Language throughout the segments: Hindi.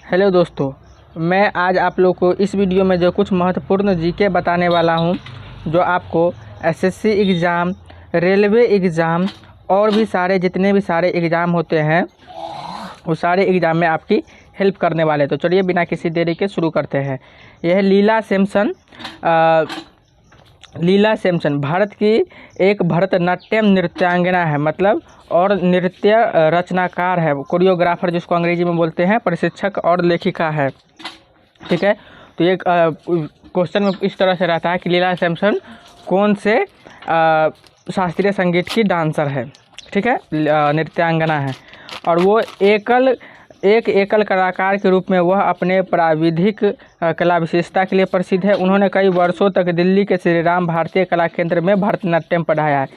हेलो दोस्तों, मैं आज आप लोग को इस वीडियो में जो कुछ महत्वपूर्ण जीके बताने वाला हूं, जो आपको एसएससी एग्ज़ाम, रेलवे एग्ज़ाम और भी सारे जितने भी सारे एग्ज़ाम होते हैं उस सारे एग्ज़ाम में आपकी हेल्प करने वाले। तो चलिए बिना किसी देरी के शुरू करते हैं। यह लीला सैमसन भारत की एक भरतनाट्यम नृत्यांगना है, मतलब और नृत्य रचनाकार है, कोरियोग्राफर जिसको अंग्रेजी में बोलते हैं, प्रशिक्षक और लेखिका है। ठीक है, तो ये क्वेश्चन में इस तरह से रहता है कि लीला सैमसन कौन से शास्त्रीय संगीत की डांसर है। ठीक है, नृत्यांगना है और वो एक एकल कलाकार के रूप में वह अपने प्राविधिक कला विशेषता के लिए प्रसिद्ध है। उन्होंने कई वर्षों तक दिल्ली के श्री राम भारतीय कला केंद्र में भरतनाट्यम पढ़ाया है।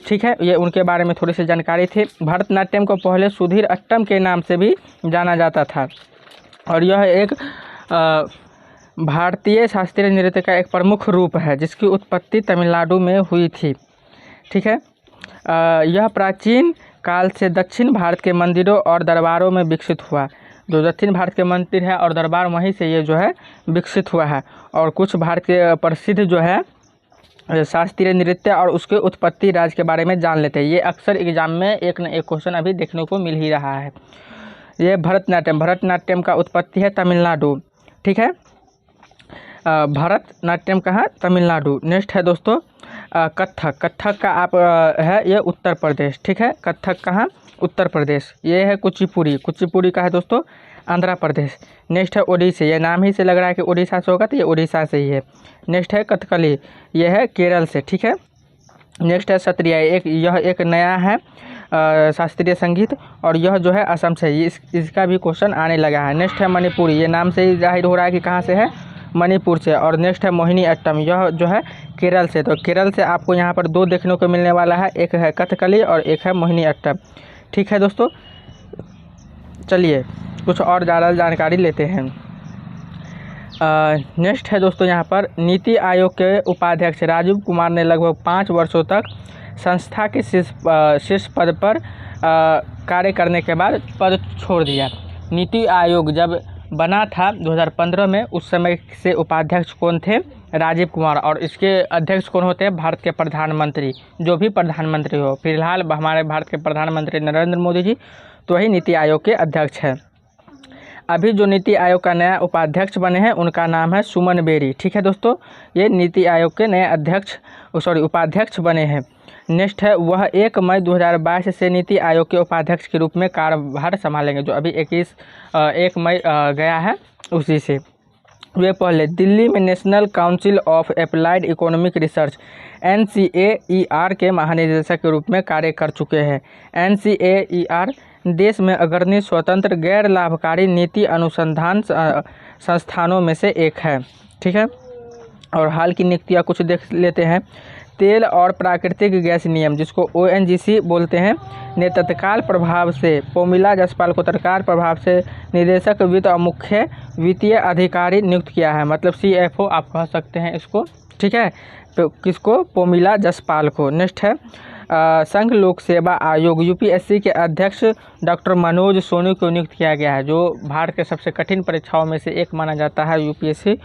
ठीक है, ये उनके बारे में थोड़ी सी जानकारी थी। भरतनाट्यम को पहले सुधीर अट्टम के नाम से भी जाना जाता था और यह एक भारतीय शास्त्रीय नृत्य का एक प्रमुख रूप है जिसकी उत्पत्ति तमिलनाडु में हुई थी। ठीक है, यह प्राचीन काल से दक्षिण भारत के मंदिरों और दरबारों में विकसित हुआ। जो दक्षिण भारत के मंदिर है और दरबार, वहीं से ये जो है विकसित हुआ है। और कुछ भारत के प्रसिद्ध जो है शास्त्रीय नृत्य और उसके उत्पत्ति राज्य के बारे में जान लेते हैं। ये अक्सर एग्जाम में एक न एक क्वेश्चन अभी देखने को मिल ही रहा है। ये भरतनाट्यम का उत्पत्ति है तमिलनाडु। ठीक है, भरतनाट्यम कहाँ? तमिलनाडु। नेक्स्ट है दोस्तों कथक का आप है ये उत्तर प्रदेश। ठीक है, कथक कहाँ? उत्तर प्रदेश। ये है कुचिपुड़ी का है दोस्तों आंध्र प्रदेश। नेक्स्ट है ओडिसी, ये नाम ही से लग रहा है कि उड़ीसा से होगा, तो ये उड़ीसा से ही है। नेक्स्ट है कथकली, ये है केरल से। ठीक है, नेक्स्ट है सत्रिया, यह एक नया है शास्त्रीय संगीत और यह जो है असम से, इसका भी क्वेश्चन आने लगा है। नेक्स्ट है मणिपुरी, ये नाम से ही जाहिर हो रहा है कि कहाँ से है, मणिपुर से। और नेक्स्ट है मोहिनी अट्टम, यह जो है केरल से। तो केरल से आपको यहाँ पर दो देखने को मिलने वाला है, एक है कथकली और एक है मोहिनी अट्टम। ठीक है दोस्तों, चलिए कुछ और ज़्यादा जानकारी लेते हैं। नेक्स्ट है दोस्तों यहाँ पर नीति आयोग के उपाध्यक्ष राजीव कुमार ने लगभग 5 वर्षों तक संस्था के शीर्ष पद पर कार्य करने के बाद पद छोड़ दिया। नीति आयोग जब बना था 2015 में, उस समय से उपाध्यक्ष कौन थे? राजीव कुमार। और इसके अध्यक्ष कौन होते हैं? भारत के प्रधानमंत्री, जो भी प्रधानमंत्री हो। फिलहाल हमारे भारत के प्रधानमंत्री नरेंद्र मोदी जी तो वही नीति आयोग के अध्यक्ष हैं। अभी जो नीति आयोग का नया उपाध्यक्ष बने हैं उनका नाम है सुमन बेरी। ठीक है दोस्तों, ये नीति आयोग के नए उपाध्यक्ष बने हैं। नेक्स्ट है वह 1 मई 2022 से नीति आयोग के उपाध्यक्ष के रूप में कार्यभार संभालेंगे। जो अभी 1 मई गया है उसी से। वे पहले दिल्ली में national council of applied economic research NCAER के महानिदेशक के रूप में कार्य कर चुके हैं। NCAER देश में अग्रणी स्वतंत्र गैर लाभकारी नीति अनुसंधान संस्थानों में से एक है। ठीक है, और हाल की नियुक्तियाँ कुछ देख लेते हैं। तेल और प्राकृतिक गैस नियम, जिसको ONGC बोलते हैं, ने तत्काल प्रभाव से पोमिला जसपाल को तत्काल प्रभाव से निदेशक वित्त और मुख्य वित्तीय अधिकारी नियुक्त किया है, मतलब CFO आप कह सकते हैं इसको। ठीक है, तो किसको? पोमिला जसपाल को। नेक्स्ट है संघ लोक सेवा आयोग UPSC के अध्यक्ष डॉक्टर मनोज सोनी को नियुक्त किया गया है, जो भारत के सबसे कठिन परीक्षाओं में से एक माना जाता है UPSC।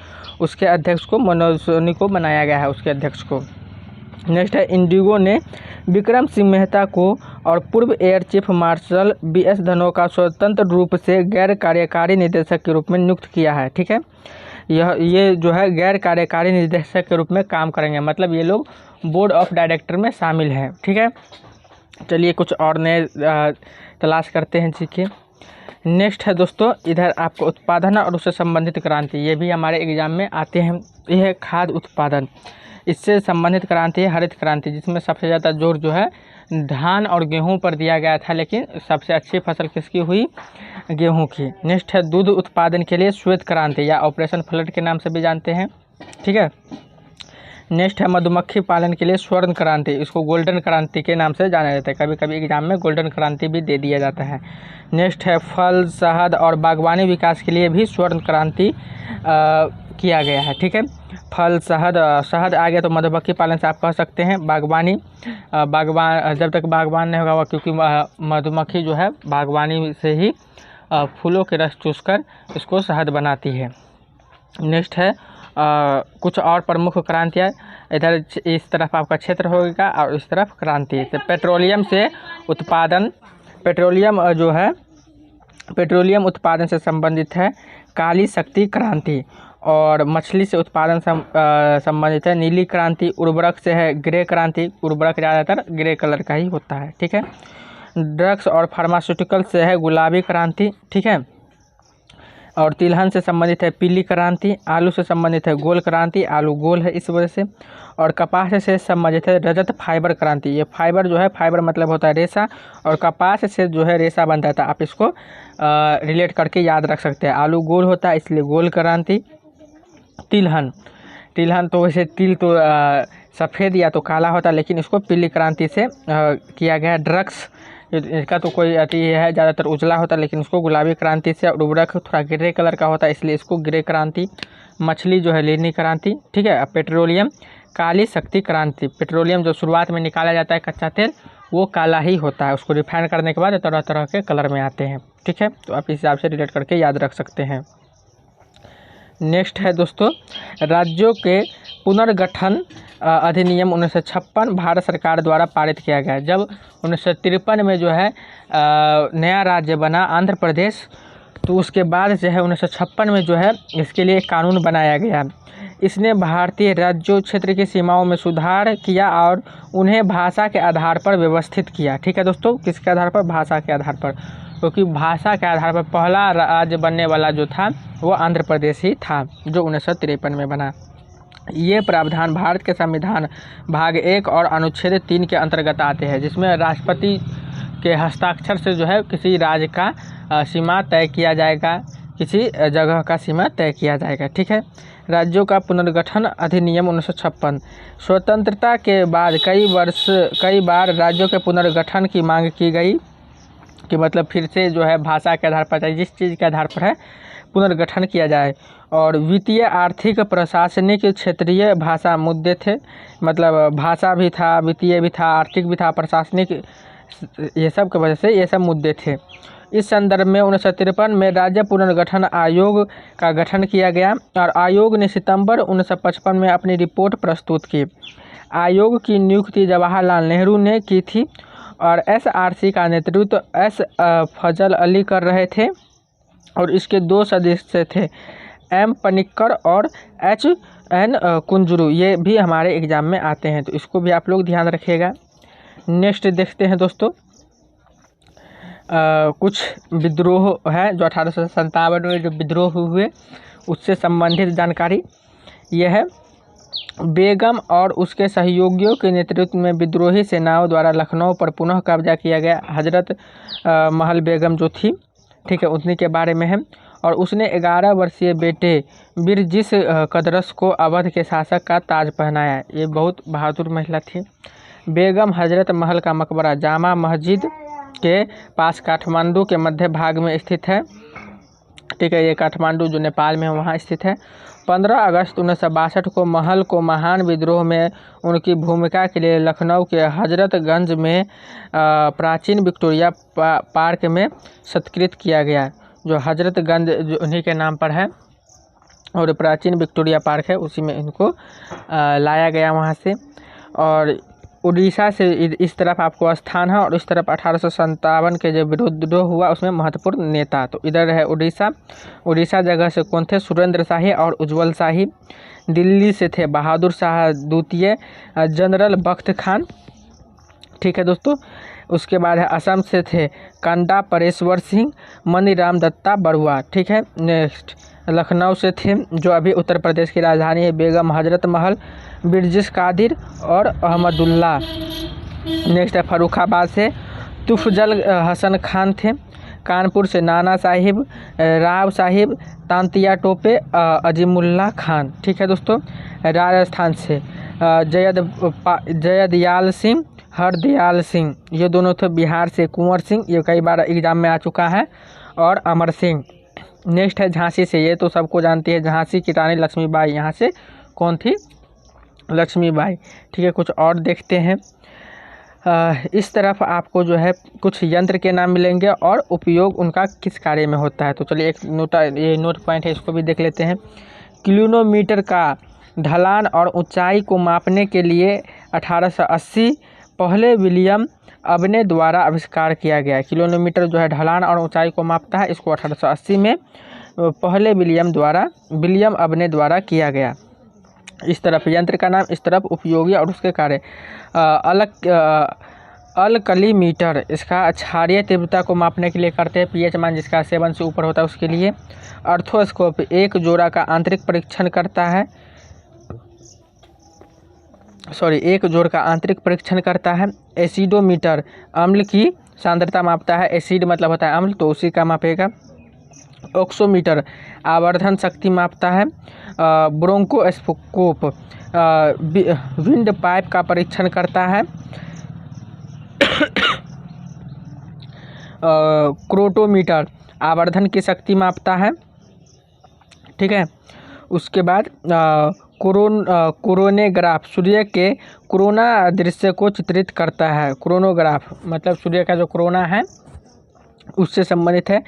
उसके अध्यक्ष को मनोज सोनी को बनाया गया है, उसके अध्यक्ष को। नेक्स्ट है इंडिगो ने विक्रम सिंह मेहता को और पूर्व air chief marshal BS Dhanoa का स्वतंत्र रूप से गैर कार्यकारी निदेशक के रूप में नियुक्त किया है। ठीक है, ये जो है गैर कार्यकारी निदेशक के रूप में काम करेंगे, मतलब ये लोग बोर्ड ऑफ डायरेक्टर में शामिल हैं। ठीक है, चलिए कुछ और नए तलाश करते हैं सीखे। नेक्स्ट है दोस्तों इधर आपको उत्पादन और उससे संबंधित क्रांति, ये भी हमारे एग्जाम में आते हैं। यह है खाद्य उत्पादन, इससे संबंधित क्रांति है हरित क्रांति, जिसमें सबसे ज़्यादा जोर जो है धान और गेहूं पर दिया गया था, लेकिन सबसे अच्छी फसल किसकी हुई? गेहूं की। नेक्स्ट है दूध उत्पादन के लिए श्वेत क्रांति या ऑपरेशन फ्लड के नाम से भी जानते हैं। ठीक है, नेक्स्ट है मधुमक्खी पालन के लिए स्वर्ण क्रांति, इसको गोल्डन क्रांति के नाम से जाना जाता है। कभी कभी एग्जाम में गोल्डन क्रांति भी दे दिया जाता है। नेक्स्ट है फल, शहद और बागवानी विकास के लिए भी स्वर्ण क्रांति किया गया है। ठीक है, फल, शहद आ गया तो मधुमक्खी पालन से आप कह सकते हैं। बागवान जब तक बागवान नहीं होगा, क्योंकि मधुमक्खी जो है बागवानी से ही फूलों के रस चूसकर इसको शहद बनाती है। नेक्स्ट है कुछ और प्रमुख क्रांतियाँ। इधर इस तरफ आपका क्षेत्र होगा और इस तरफ क्रांति। तो पेट्रोलियम से उत्पादन, पेट्रोलियम उत्पादन से संबंधित है काली शक्ति क्रांति, और मछली से उत्पादन संबंधित है नीली क्रांति। उर्वरक से है ग्रे क्रांति, उर्वरक ज़्यादातर ग्रे कलर का ही होता है, ठीक है। ड्रग्स और फार्मास्यूटिकल से है गुलाबी क्रांति, ठीक है। और तिलहन से संबंधित है पीली क्रांति। आलू से संबंधित है गोल क्रांति, आलू गोल है इस वजह से। और कपास से संबंधित है रजत फाइबर क्रांति। ये फाइबर जो है, फाइबर मतलब होता है रेशा, और कपास से जो है रेशा बनता था। आप इसको रिलेट करके याद रख सकते हैं। आलू गोल होता है इसलिए गोल क्रांति। तिलहन तो वैसे तिल तो सफ़ेद या तो काला होता है, लेकिन इसको पीली क्रांति से किया गया। ड्रग्स इसका तो कोई अति है, ज़्यादातर उजला होता है, लेकिन उसको गुलाबी क्रांति से। उर्वरक थोड़ा ग्रे कलर का होता है इसलिए इसको ग्रे क्रांति। मछली जो है नीली क्रांति, ठीक है। पेट्रोलियम काली शक्ति क्रांति। पेट्रोलियम जो शुरुआत में निकाला जाता है कच्चा तेल, वो काला ही होता है, उसको रिफाइन करने के बाद तरह तरह के कलर में आते हैं, ठीक है। तो आप इस हिसाब से रिलेट करके याद रख सकते हैं। नेक्स्ट है दोस्तों राज्यों के पुनर्गठन अधिनियम 1956 भारत सरकार द्वारा पारित किया गया। जब 1953 में जो है नया राज्य बना आंध्र प्रदेश, तो उसके बाद जो है 1956 में जो है इसके लिए एक कानून बनाया गया। इसने भारतीय राज्यों क्षेत्र की सीमाओं में सुधार किया और उन्हें भाषा के आधार पर व्यवस्थित किया, ठीक है दोस्तों। किसके आधार पर? भाषा के आधार पर, क्योंकि भाषा के आधार पर पहला राज्य बनने वाला जो था वो आंध्र प्रदेश ही था, जो 1953 में बना। ये प्रावधान भारत के संविधान भाग 1 और अनुच्छेद 3 के अंतर्गत आते हैं, जिसमें राष्ट्रपति के हस्ताक्षर से जो है किसी राज्य का सीमा तय किया जाएगा, किसी जगह का सीमा तय किया जाएगा, ठीक है। राज्यों का पुनर्गठन अधिनियम 1956। स्वतंत्रता के बाद कई बार राज्यों के पुनर्गठन की मांग की गई, कि मतलब फिर से जो है भाषा के आधार पर, जिस चीज़ के आधार पर है पुनर्गठन किया जाए। और वित्तीय, आर्थिक, प्रशासनिक, क्षेत्रीय भाषा मुद्दे थे, मतलब भाषा भी था, वित्तीय भी था, आर्थिक भी था, प्रशासनिक, ये सब की वजह से ये सब मुद्दे थे। इस संदर्भ में 1953 में राज्य पुनर्गठन आयोग का गठन किया गया और आयोग ने सितंबर 1955 में अपनी रिपोर्ट प्रस्तुत की। आयोग की नियुक्ति जवाहरलाल नेहरू ने की थी और SRC का नेतृत्व S फजल अली कर रहे थे, और इसके 2 सदस्य थे, M पनिक्कर और HN कुंजरू। ये भी हमारे एग्जाम में आते हैं, तो इसको भी आप लोग ध्यान रखिएगा। नेक्स्ट देखते हैं दोस्तों कुछ विद्रोह है जो 1857 में जो विद्रोह हुए उससे संबंधित जानकारी। यह है बेगम और उसके सहयोगियों के नेतृत्व में विद्रोही सेनाओं द्वारा लखनऊ पर पुनः कब्जा किया गया। हजरत महल बेगम जो थी, ठीक है, उन्हीं के बारे में है। और उसने 11 वर्षीय बेटे बिरजिस कदरस को अवध के शासक का ताज पहनाया। ये बहुत बहादुर महिला थी। बेगम हजरत महल का मकबरा जामा मस्जिद के पास काठमांडू के मध्य भाग में स्थित है, ठीक है। ये काठमांडू जो नेपाल में है वहाँ स्थित है। 15 अगस्त 1962 को महल को महान विद्रोह में उनकी भूमिका के लिए लखनऊ के हजरतगंज में प्राचीन विक्टोरिया पार्क में सत्कृत किया गया, जो हजरतगंज जो उन्हीं के नाम पर है, और प्राचीन विक्टोरिया पार्क है उसी में इनको लाया गया वहाँ से। और उड़ीसा से इस तरफ आपको स्थान है, और इस तरफ 1857 के जो विद्रोह हुआ उसमें महत्वपूर्ण नेता, तो इधर है उड़ीसा जगह से कौन थे? सुरेंद्र शाही और उज्जवल शाही। दिल्ली से थे बहादुर शाह द्वितीय, जनरल बख्त खान, ठीक है दोस्तों। उसके बाद है असम से थे कंडा परेश्वर सिंह, मनीराम दत्ता बरुआ, ठीक है। नेक्स्ट लखनऊ से थे जो अभी उत्तर प्रदेश की राजधानी है बेगम हजरत महल, बिरजिस कादिर और अहमदुल्ला। नेक्स्ट है फर्रुखाबाद से तुफजल हसन खान थे। कानपुर से नाना साहिब, राव साहिब, तांतिया टोपे, अजीमुल्ला खान, ठीक है दोस्तों। राजस्थान से जयदयाल सिंह, हरदयाल सिंह, ये दोनों थे। बिहार से कुंवर सिंह, ये कई बार एग्जाम में आ चुका है, और अमर सिंह। नेक्स्ट है झांसी से, ये तो सबको जानती है, झांसी की रानी लक्ष्मीबाई। यहाँ से कौन थी? लक्ष्मीबाई, ठीक है। कुछ और देखते हैं। इस तरफ आपको जो है कुछ यंत्र के नाम मिलेंगे और उपयोग उनका किस कार्य में होता है। तो चलिए एक ये नोट पॉइंट है, इसको भी देख लेते हैं। क्लिनोमीटर का ढलान और ऊंचाई को मापने के लिए 1880 पहले विलियम अबने द्वारा आविष्कार किया गया। क्लिनोमीटर जो है ढलान और ऊंचाई को मापता है, इसको 1880 में पहले विलियम अबने द्वारा किया गया। इस तरफ यंत्र का नाम, इस तरफ उपयोगी और उसके कार्य। अल्कलीमीटर इसका क्षारीय तीव्रता को मापने के लिए करते हैं, पीएच मान जिसका 7 से ऊपर होता है उसके लिए। अर्थोस्कोप एक जोड़ा का आंतरिक परीक्षण करता है, एक जोड़ का आंतरिक परीक्षण करता है। एसिडोमीटर अम्ल की सांद्रता मापता है, एसिड मतलब होता है अम्ल, तो उसी का मापेगा। ऑक्सोमीटर आवर्धन शक्ति मापता है। ब्रोंकोस्कोप विंड पाइप का परीक्षण करता है। क्रोटोमीटर आवर्धन की शक्ति मापता है, ठीक है। उसके बाद कोरोनोग्राफ सूर्य के कोरोना दृश्य को चित्रित करता है। कोरोनोग्राफ मतलब सूर्य का जो कोरोना है उससे संबंधित है।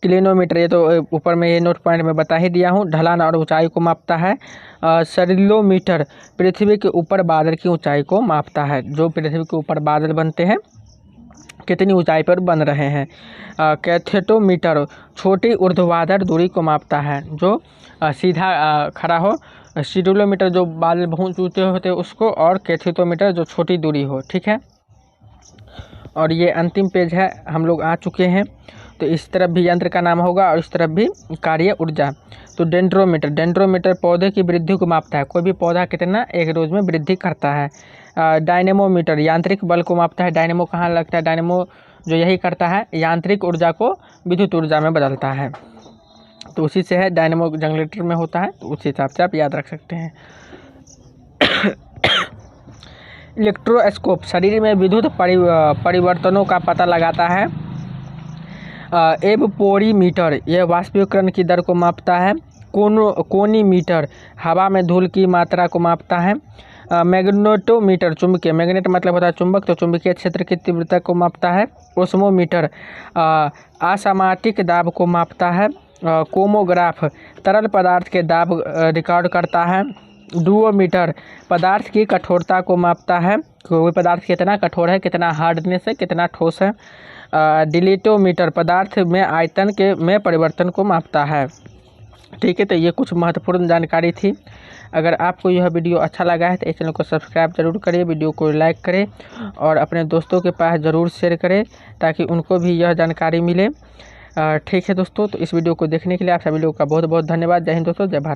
क्लिनोमीटर ये तो ऊपर में ये नोट पॉइंट में बता ही दिया हूँ, ढलान और ऊंचाई को मापता है। सरिलोमीटर पृथ्वी के ऊपर बादल की ऊंचाई को मापता है, जो पृथ्वी के ऊपर बादल बनते हैं कितनी ऊंचाई पर बन रहे हैं। कैथेटोमीटर छोटी ऊर्ध्वाधर दूरी को मापता है, जो सीधा खड़ा हो। सीडोलोमीटर जो बादल बहुत ऊंचे होते हैं उसको, और कैथेटोमीटर जो छोटी दूरी हो, ठीक है। और ये अंतिम पेज है, हम लोग आ चुके हैं। तो इस तरफ भी यंत्र का नाम होगा और इस तरफ भी कार्य ऊर्जा। तो डेंड्रोमीटर पौधे की वृद्धि को मापता है, कोई भी पौधा कितना एक रोज में वृद्धि करता है। डायनेमोमीटर यांत्रिक बल को मापता है। डायनेमो कहाँ लगता है, डायनेमो जो यही करता है, यांत्रिक ऊर्जा को विद्युत ऊर्जा में बदलता है, तो उसी से है, डायनेमो जनरेटर में होता है, तो उसी हिसाब से आप याद रख सकते हैं। इलेक्ट्रोस्कोप शरीर में विद्युत परिवर्तनों का पता लगाता है। एवपोरीमीटर यह वाष्पीकरण की दर को मापता है। कोनीमीटर हवा में धूल की मात्रा को मापता है। मैग्नेटोमीटर चुंबकीय, मैग्नेट मतलब होता है चुंबक, तो चुंबकीय क्षेत्र की तीव्रता को मापता है। ओस्मोमीटर असमाटिक दाब को मापता है। कोमोग्राफ तरल पदार्थ के दाब रिकॉर्ड करता है। डुओमीटर पदार्थ की कठोरता को मापता है, कोई पदार्थ कितना कठोर है, कितना हार्डनेस है, कितना ठोस है। डिलीटोमीटर पदार्थ में आयतन में परिवर्तन को मापता है, ठीक है। तो ये कुछ महत्वपूर्ण जानकारी थी। अगर आपको यह वीडियो अच्छा लगा है तो इस चैनल को सब्सक्राइब जरूर करें, वीडियो को लाइक करें और अपने दोस्तों के पास ज़रूर शेयर करें ताकि उनको भी यह जानकारी मिले, ठीक है दोस्तों। तो इस वीडियो को देखने के लिए आप सभी लोगों का बहुत बहुत धन्यवाद। जय हिंद दोस्तों, जय भारत।